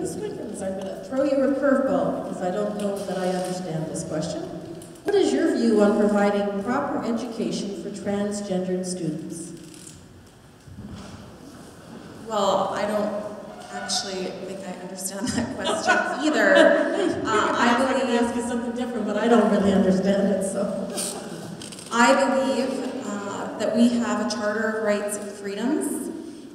this week, I'm going to throw you a curveball because I don't know that I understand this question. What is your view on providing proper education for transgendered students? Well, I don't actually think I understand that question either. I believe ask you something different, but I don't really understand it. So, I believe that we have a Charter of Rights and Freedoms,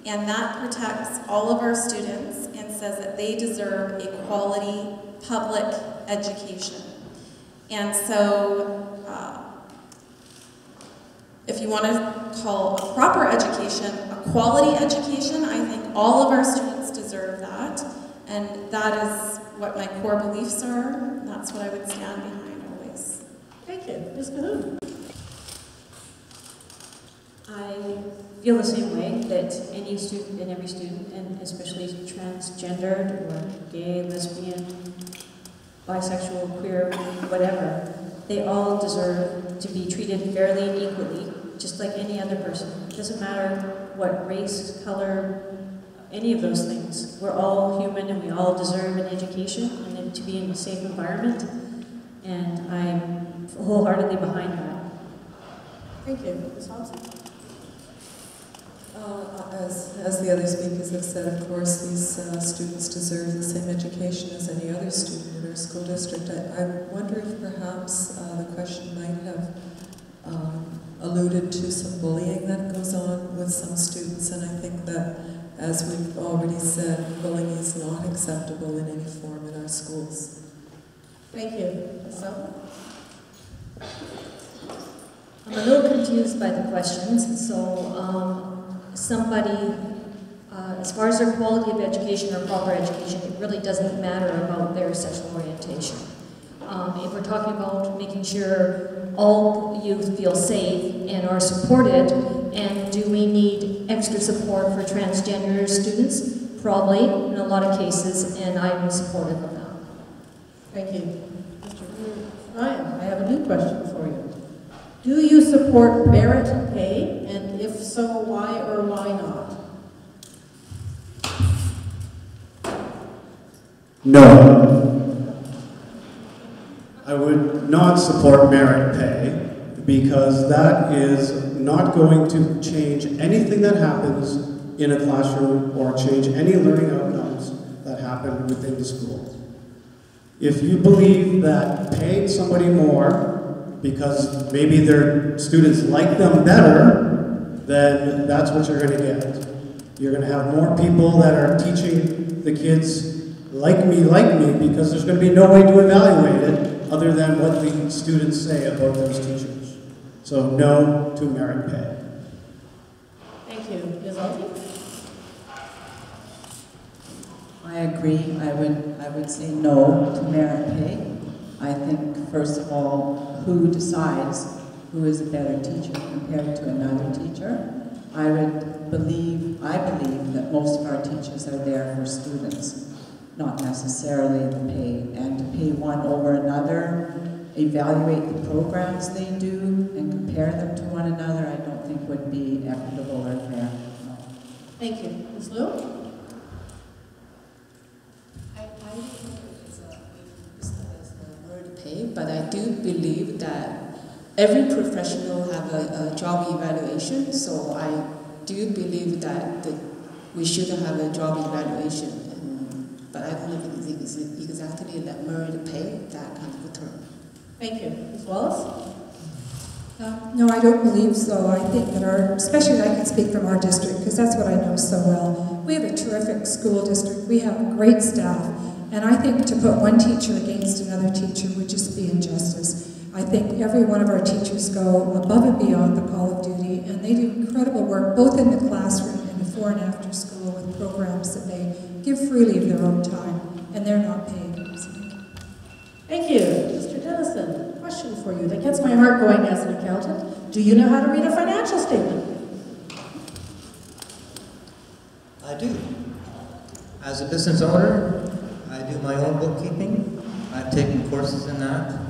and that protects all of our students and says that they deserve a quality public education. And so, if you want to call a proper education a quality education, I think all of our students deserve that. And that is what my core beliefs are. That's what I would stand behind always. Thank you. Ms. Cahoon. I feel the same way, that any student and every student, and especially transgendered or gay, lesbian, bisexual, queer, whatever, they all deserve to be treated fairly and equally, just like any other person. It doesn't matter what race, color, any of those things. We're all human and we all deserve an education and to be in a safe environment, and I'm wholeheartedly behind that. Thank you. Ms. Hobson? As the other speakers have said, of course, these students deserve the same education as any other student in our school district. I wonder if perhaps the question might have alluded to some bullying that goes on with some students, and I think that, as we've already said, bullying is not acceptable in any form in our schools. Thank you. Ms. Sullivan? I'm a little confused by the questions. So, somebody, as far as their quality of education or proper education, it really doesn't matter about their sexual orientation. If we're talking about making sure all youth feel safe and are supported, and do we need extra support for transgender students? Probably, in a lot of cases, and I'm supportive of that. Thank you. Mr. Ryan, I have a new question for you. Do you support merit pay, and if so, why or why not? No. I would not support merit pay because that is not going to change anything that happens in a classroom or change any learning outcomes that happen within the school. If you believe that paying somebody more because maybe their students like them better, then that's what you're going to get. You're going to have more people that are teaching the kids like me, because there's going to be no way to evaluate it other than what the students say about those teachers. So no to merit pay. Thank you. Ms. Outake? I agree. I would say no to merit pay. I think, first of all, who decides who is a better teacher compared to another teacher? I believe that most of our teachers are there for students, not necessarily the pay. And to pay one over another, evaluate the programs they do, and compare them to one another, I don't think would be equitable or fair. No. Thank you. Ms. Liu? But I do believe that every professional have a job evaluation, so I do believe that we should have a job evaluation, but I don't think it's exactly that merit pay, that kind of a term. Thank you. Ms. Wallace? No, I don't believe so. I think that especially I can speak from our district, because that's what I know so well. We have a terrific school district. We have great staff. And I think to put one teacher against another teacher would just be injustice. I think every one of our teachers go above and beyond the call of duty, and they do incredible work both in the classroom and before and after school with programs that they give freely of their own time, and they're not paid. Thank you. Mr. Dennison, question for you that gets my heart going as an accountant. Do you know how to read a financial statement? I do. As a business owner, I do my own bookkeeping. I've taken courses in that.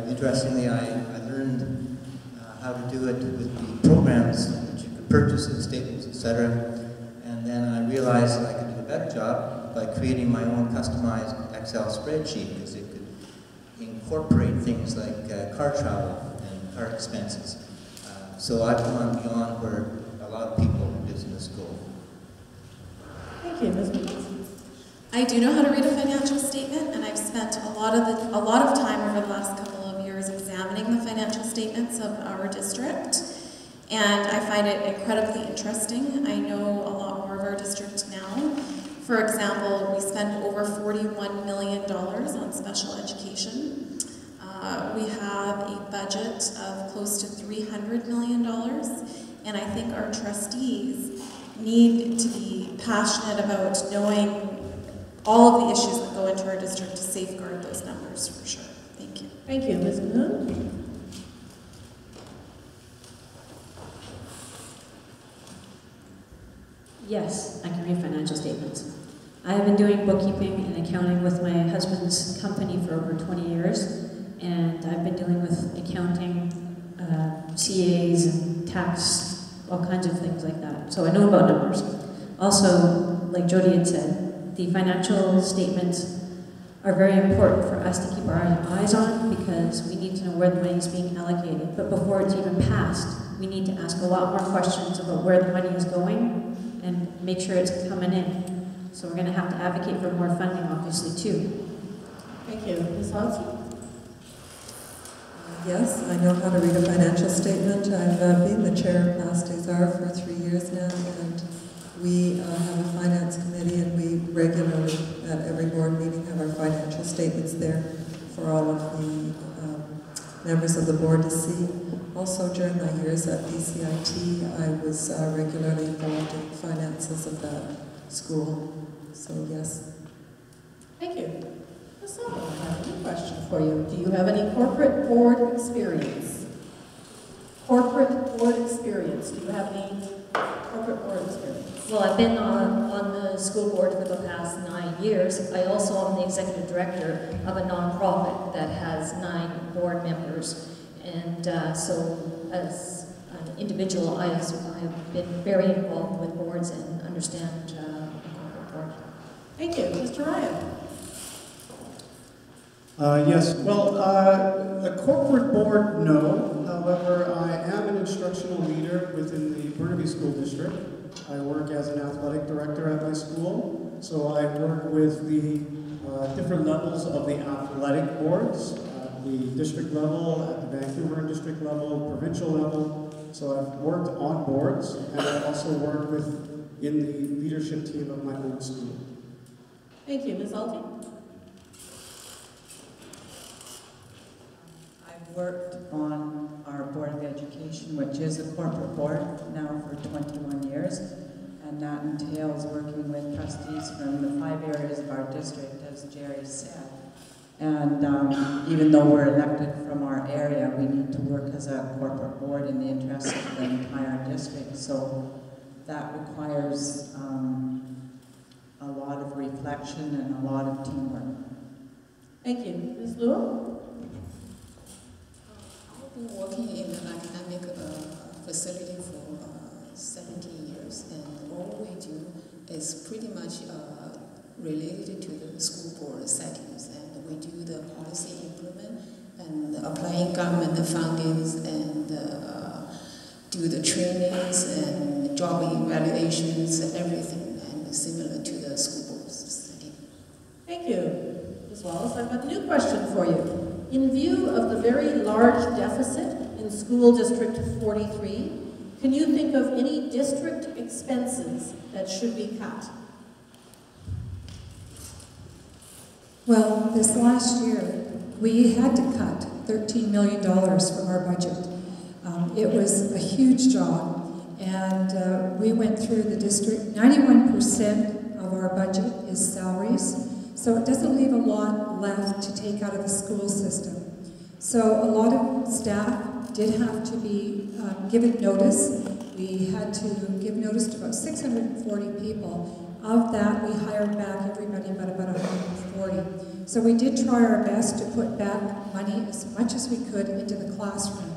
Interestingly, I learned how to do it with the programs that you could purchase, and statements, etc. And then I realized that I could do a better job by creating my own customized Excel spreadsheet, because it could incorporate things like car travel and car expenses. So I've gone beyond where a lot of people in business go. Thank you, Ms. Williams. I do know how to read a financial statement, and I've spent a lot of time over the last couple of years examining the financial statements of our district, and I find it incredibly interesting. I know a lot more of our district now. For example, we spend over $41 million on special education. We have a budget of close to $300 million, and I think our trustees need to be passionate about knowing all of the issues that go into our district to safeguard those numbers, for sure. Thank you. Thank you, Ms. Moon. Yes, I can read financial statements. I have been doing bookkeeping and accounting with my husband's company for over 20 years, and I've been dealing with accounting, CAs and tax, all kinds of things like that. So I know about numbers. Also, like Jody had said, the financial statements are very important for us to keep our eyes on, because we need to know where the money is being allocated. But before it's even passed, we need to ask a lot more questions about where the money is going and make sure it's coming in. So we're going to have to advocate for more funding, obviously, too. Thank you. Ms. Hodson? Yes, I know how to read a financial statement. I've been the chair of Past Czar for 3 years now, and we have a finance committee, and we regularly, at every board meeting, have our financial statements there for all of the members of the board to see. Also, during my years at BCIT, I was regularly involved in the finances of that school. So, yes. Thank you. Ms. Sullivan, I have a new question for you. Do you have any corporate board experience? Corporate board experience. Do you have any corporate board experience? Well, I've been on the school board for the past 9 years. I also am the executive director of a nonprofit that has 9 board members. And so as an individual, I have been very involved with boards and understand the corporate board. Thank you. Mr. Ryan? Yes, well, a corporate board, no. However, I am an instructional leader within the Burnaby School District. I work as an athletic director at my school, so I work with the different levels of the athletic boards, at the district level, at the Vancouver district level, provincial level. So I've worked on boards, and I also work in the leadership team of my own school. Thank you. Ms. Alty? I've worked on our Board of Education, which is a corporate board now for 21 years, and that entails working with trustees from the 5 areas of our district, as Jerry said. And even though we're elected from our area, we need to work as a corporate board in the interest of the entire district. So that requires a lot of reflection and a lot of teamwork. Thank you. Ms. Luo? I've been working in an academic facility for 17 years, and all we do is pretty much related to the school board settings, and we do the policy implement and applying government fundings and do the trainings and job evaluations and everything, and similar to the school board setting. Thank you. Ms. Wallace, I've got a new question for you. In view of the very large deficit in School District 43, can you think of any district expenses that should be cut? Well, this last year, we had to cut $13 million from our budget. It was a huge job, and we went through the district. 91% of our budget is salaries, so it doesn't leave a lot left to take out of the school system. So a lot of staff did have to be given notice. We had to give notice to about 640 people. Of that, we hired back everybody but about 140. So we did try our best to put back money as much as we could into the classroom.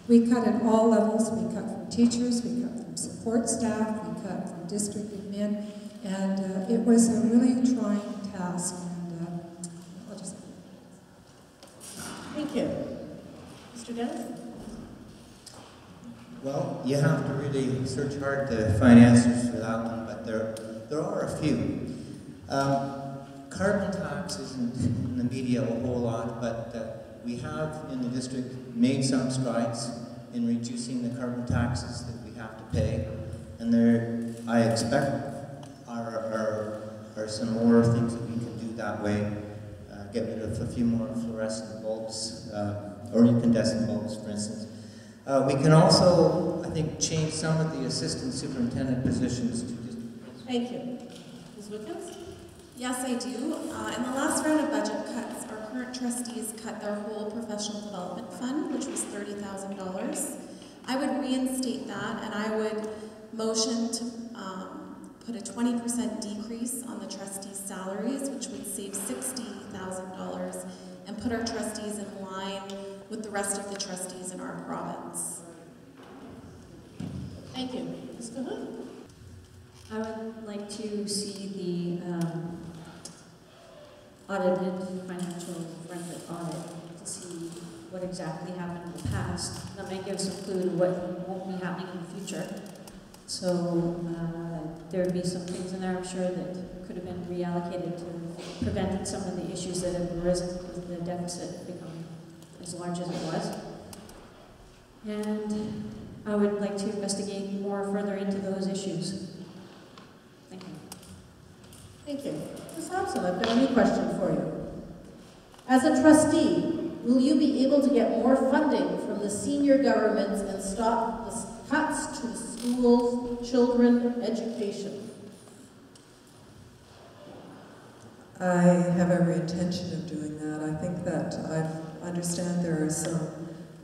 We cut at all levels. We cut from teachers, we cut from support staff, we cut from district admin, And it was a really trying task. And I'll just... Thank you. Mr. Dennis? Well, you have to really search hard to find answers for that one, but there are a few. Carbon tax isn't in the media a whole lot, but we have in the district made some strides in reducing the carbon taxes that we have to pay, and there, I expect, are some more things that we can do that way. Get rid of a few more fluorescent bulbs, or incandescent bulbs, for instance. We can also, I think, change some of the assistant superintendent positions to just... Thank you. Ms. Wickens? Yes, I do. In the last round of budget cuts, our current trustees cut their whole professional development fund, which was $30,000. I would reinstate that, and I would motion to put a 20% decrease on the trustees' salaries, which would save $60,000, and put our trustees in line with the rest of the trustees in our province. Thank you. Ms. Cahoon? I would like to see the audited financial forensic audit to see what exactly happened in the past. That may give us a clue to what won't be happening in the future. So there would be some things in there, I'm sure, that could have been reallocated to prevent some of the issues that have arisen with the deficit becoming as large as it was. And I would like to investigate more further into those issues. Thank you. Thank you. Ms. Thompson, I've got a new question for you. As a trustee, will you be able to get more funding from the senior governments and stop the cuts to the schools, children, education? I have every intention of doing that. I think that I understand there are some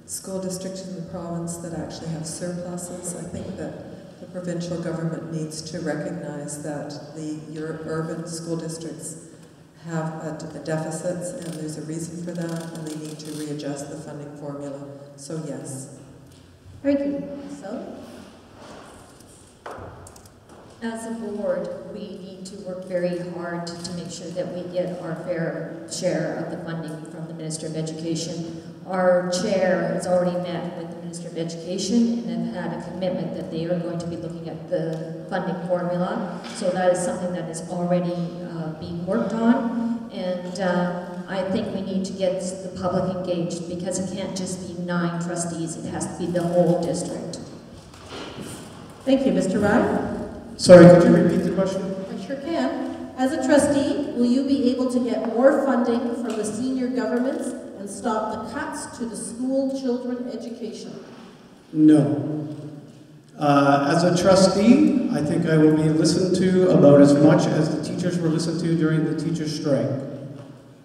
school districts in the province that actually have surpluses. I think that the provincial government needs to recognize that the urban school districts have a deficits, and there's a reason for that, and they need to readjust the funding formula. So yes. Thank you. So? As a board, we need to work very hard to make sure that we get our fair share of the funding from the Minister of Education. Our chair has already met with the Minister of Education and have had a commitment that they are going to be looking at the funding formula. So that is something that is already being worked on. And I think we need to get the public engaged, because it can't just be 9 trustees, it has to be the whole district. Thank you. Mr. Ryan? Sorry, could you repeat the question? I sure can. As a trustee, will you be able to get more funding from the senior governments and stop the cuts to the school children education? No. As a trustee, I think I will be listened to about as much as the teachers were listened to during the teachers' strike.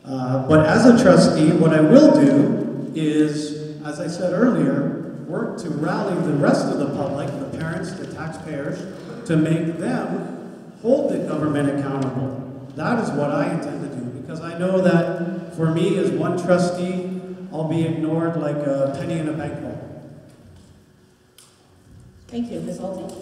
But as a trustee, what I will do is, as I said earlier, work to rally the rest of the public, the parents, the taxpayers, to make them hold the government accountable. That is what I intend to do, because I know that for me as one trustee, I'll be ignored like a penny in a bank vault. Thank you. Ms. Outake?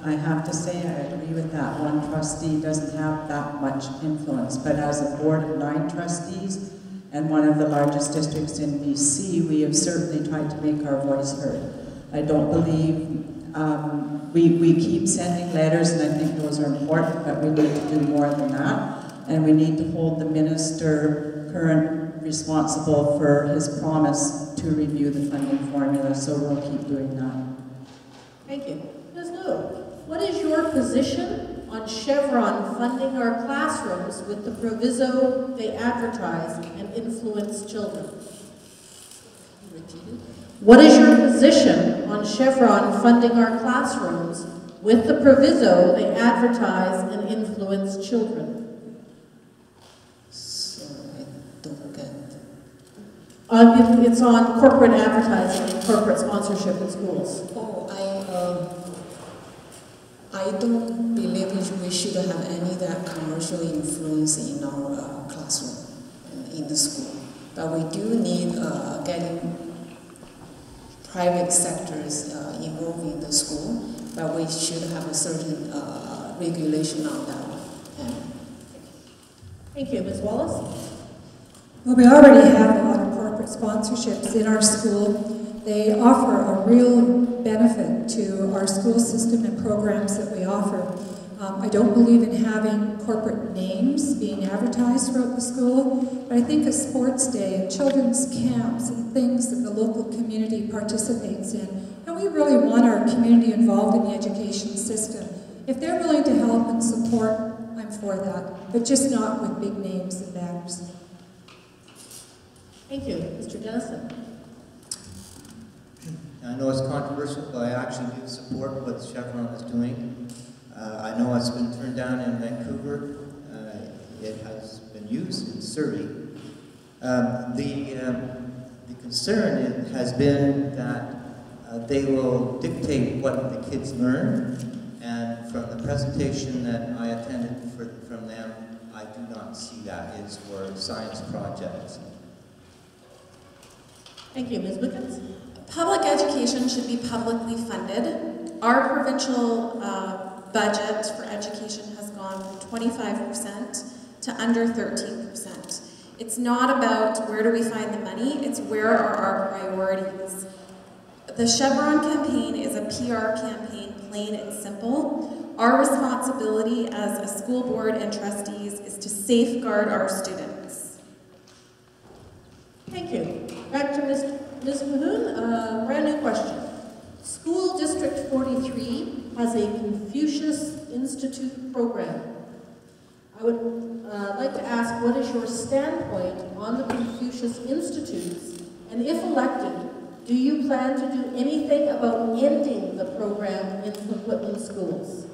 I have to say I agree with that. One trustee doesn't have that much influence, but as a board of 9 trustees and one of the largest districts in BC, we have certainly tried to make our voice heard. I don't believe we keep sending letters, and I think those are important, but we need to do more than that, and we need to hold the minister current responsible for his promise to review the funding formula, so we'll keep doing that. Thank you. Ms. Liu, what is your position on Chevron funding our classrooms with the proviso they advertise and influence children? What is your position on Chevron funding our classrooms with the proviso they advertise and influence children? Sorry, I don't get it. It's on corporate advertising and corporate sponsorship in schools. Oh, I don't believe we should have any that commercial influence in our classroom, in the school. But we do need getting private sectors involved in the school, but we should have a certain regulation on that one. Thank you. Ms. Wallace? Well, we already have a lot of corporate sponsorships in our school. They offer a real benefit to our school system and programs that we offer. I don't believe in having corporate names being advertised throughout the school, but I think a sports day and children's camps and things that the local community participates in, and we really want our community involved in the education system. If they're willing to help and support, I'm for that, but just not with big names and banners. Thank you. Mr. Dennison? I know it's controversial, but I actually do support what Chevron is doing. I know it's been turned down in Vancouver. It has been used in Surrey. The concern has been that they will dictate what the kids learn, and from the presentation that I attended from them, I do not see that. It's for science projects. Thank you. Ms. Wickens? Public education should be publicly funded. Our provincial budget for education has gone from 25% to under 13%. It's not about where do we find the money, it's where are our priorities. The Chevron campaign is a PR campaign, plain and simple. Our responsibility as a school board and trustees is to safeguard our students. Thank you. Back to Ms. Mahoon, brand new question. School District 43 has a Confucius Institute program. I would like to ask, what is your standpoint on the Confucius Institutes? And if elected, do you plan to do anything about ending the program in Burquitlam schools?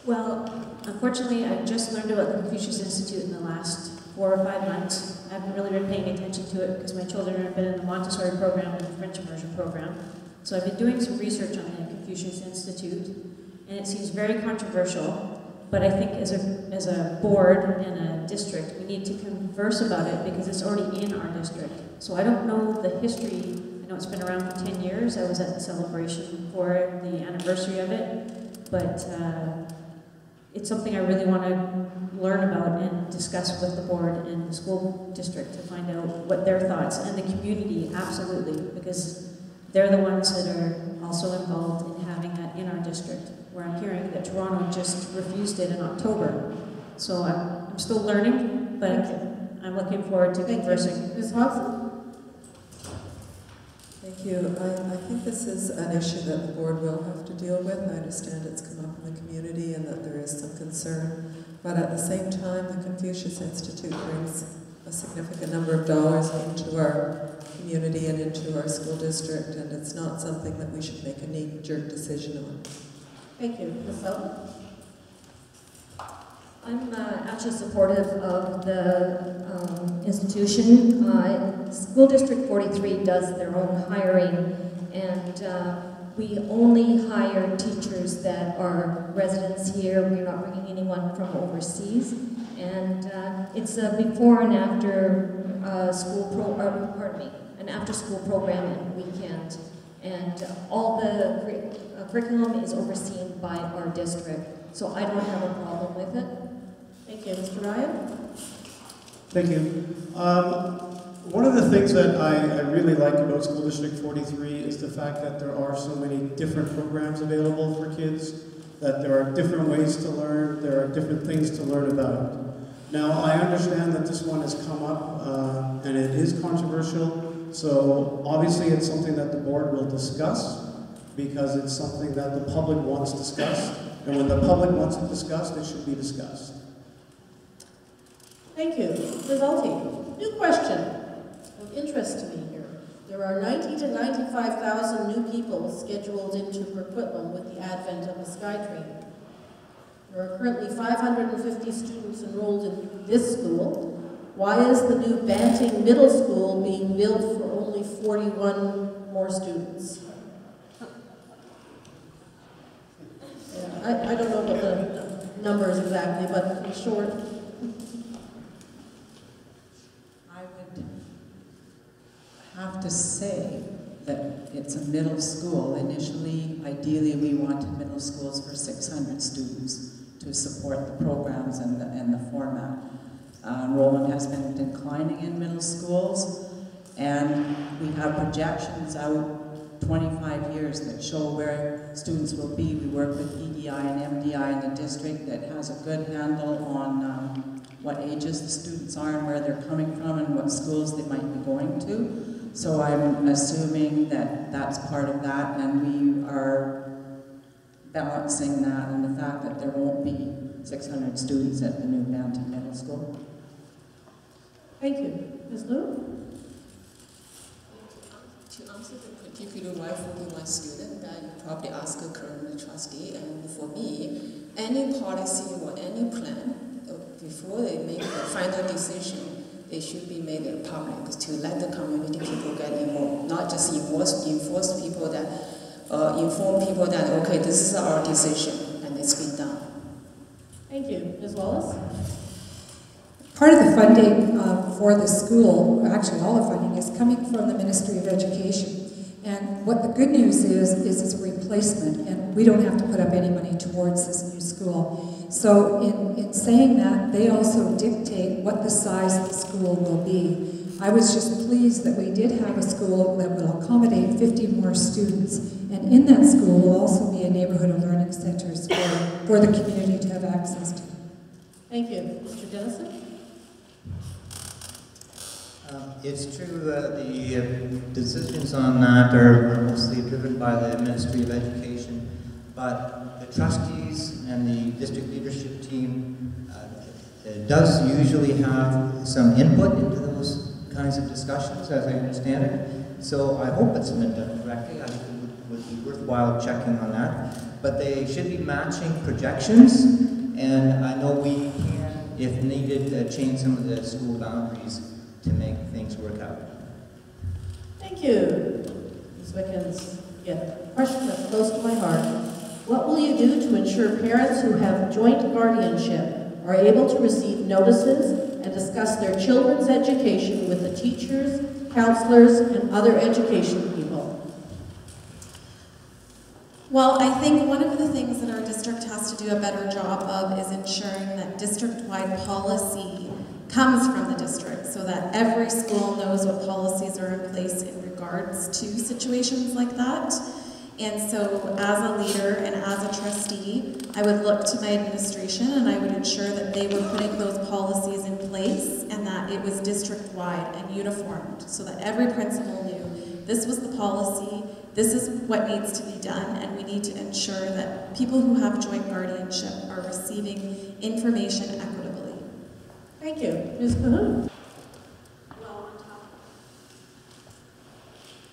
Well, unfortunately, I just learned about the Confucius Institute in the last 4 or 5 months. I haven't really been paying attention to it because my children have been in the Montessori program and the French immersion program. So I've been doing some research on the Confucius Institute, and it seems very controversial. But I think as a board and a district, we need to converse about it because it's already in our district. So I don't know the history. I know it's been around for 10 years. I was at the celebration for the anniversary of it, but it's something I really want to learn about and discuss with the board and the school district to find out what their thoughts, and the community, absolutely, because they're the ones that are also involved in having that in our district, where I'm hearing that Toronto just refused it in October. So I'm still learning, but I'm looking forward to conversing. Ms. Hodson? Thank you. I think this is an issue that the board will have to deal with. I understand it's come up in the community and that there is some concern. But at the same time, the Confucius Institute brings a significant number of dollars into our community and into our school district, and it's not something that we should make a knee-jerk decision on. Thank you. Ms. Sullivan? I'm actually supportive of the institution. School District 43 does their own hiring, and we only hire teachers that are residents here. We're not bringing anyone from overseas. And it's a before and after an after-school program and weekend. And all the curriculum is overseen by our district. So I don't have a problem with it. Thank you. Mr. Ryan? Thank you. One of the things that I really like about School District 43 is the fact that there are so many different programs available for kids, that there are different ways to learn, there are different things to learn about. Now, I understand that this one has come up and it is controversial, so obviously it's something that the board will discuss because it's something that the public wants discussed, and when the public wants it discussed, it should be discussed. Thank you. Ms. Outake, new question of interest to me here. There are 90 to 95,000 new people scheduled into Burquitlam with the advent of the SkyTrain. There are currently 550 students enrolled in this school. Why is the new Banting Middle School being built for only 41 more students? Yeah, I don't know about the numbers exactly, but in short, I would have to say middle school. Initially, ideally, we wanted middle schools for 600 students to support the programs and the format. Enrollment has been declining in middle schools, and we have projections out 25 years that show where students will be. We work with EDI and MDI in the district that has a good handle on what ages the students are and where they're coming from and what schools they might be going to. So I'm assuming that that's part of that, and we are balancing that and the fact that there won't be 600 students at the new Bantam Middle School. Thank you. Ms. Liu? To answer the particular why for my student, that you probably ask a current trustee, and for me, any policy or any plan, before they make the final decision, they should be made public to let the community people get involved, not just enforce people that, inform people that, okay, this is our decision, and it's been done. Thank you. Ms. Wallace? Part of the funding for the school, actually all the funding, is coming from the Ministry of Education. And what the good news is it's a replacement, and we don't have to put up any money towards this new school. So in saying that, they also dictate what the size of the school will be. I was just pleased that we did have a school that will accommodate 50 more students. And in that school will also be a neighborhood of learning centers for the community to have access to. Thank you. Mr. Dennison? It's true that the decisions on that are mostly driven by the Ministry of Education, but the trustees and the district leadership team does usually have some input into those kinds of discussions, as I understand it. So I hope it's been done correctly. I think it would be worthwhile checking on that. But they should be matching projections, and I know we can, if needed, change some of the school boundaries to make things work out. Thank you. Ms. Wickens, a question that's close to my heart. What will you do to ensure parents who have joint guardianship are able to receive notices and discuss their children's education with the teachers, counselors, and other education people? Well, I think one of the things that our district has to do a better job of is ensuring that district-wide policy comes from the district so that every school knows what policies are in place in regards to situations like that. And so as a leader and as a trustee, I would look to my administration and I would ensure that they were putting those policies in place and that it was district-wide and uniformed so that every principal knew this was the policy, this is what needs to be done, and we need to ensure that people who have joint guardianship are receiving information equitably. Thank you. Ms. Cahoon?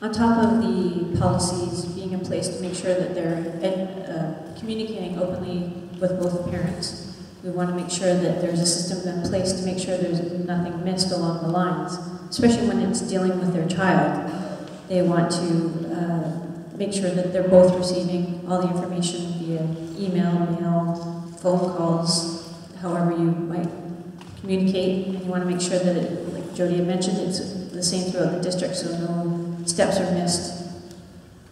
On top of the policies being in place to make sure that they're communicating openly with both parents, we want to make sure that there's a system in place to make sure there's nothing missed along the lines, especially when it's dealing with their child. They want to make sure that they're both receiving all the information via email, mail, phone calls, however you might communicate, and you want to make sure that, like Jody had mentioned, it's the same throughout the district so no steps are missed.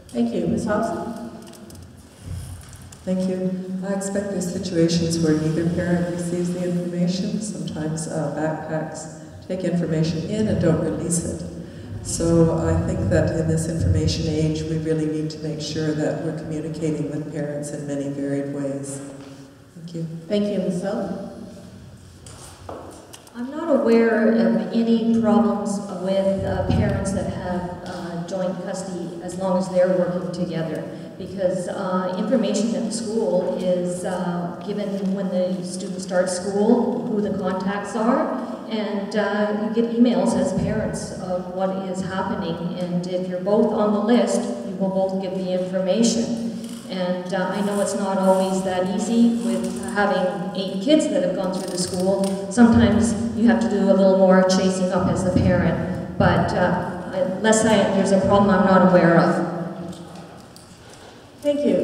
Thank you. Ms. Hobson? Thank you. I expect there's situations where neither parent receives the information. Sometimes backpacks take information in and don't release it. So I think that in this information age, we really need to make sure that we're communicating with parents in many varied ways. Thank you. Thank you, Ms. Sullivan. I'm not aware of any problems with parents that have joint custody as long as they're working together, because information at the school is given when the student starts school, who the contacts are, and you get emails as parents of what is happening, and if you're both on the list, you will both get the information. And I know it's not always that easy with having 8 kids that have gone through the school. Sometimes you have to do a little more chasing up as a parent, but unless there's a problem I'm not aware of. Thank you.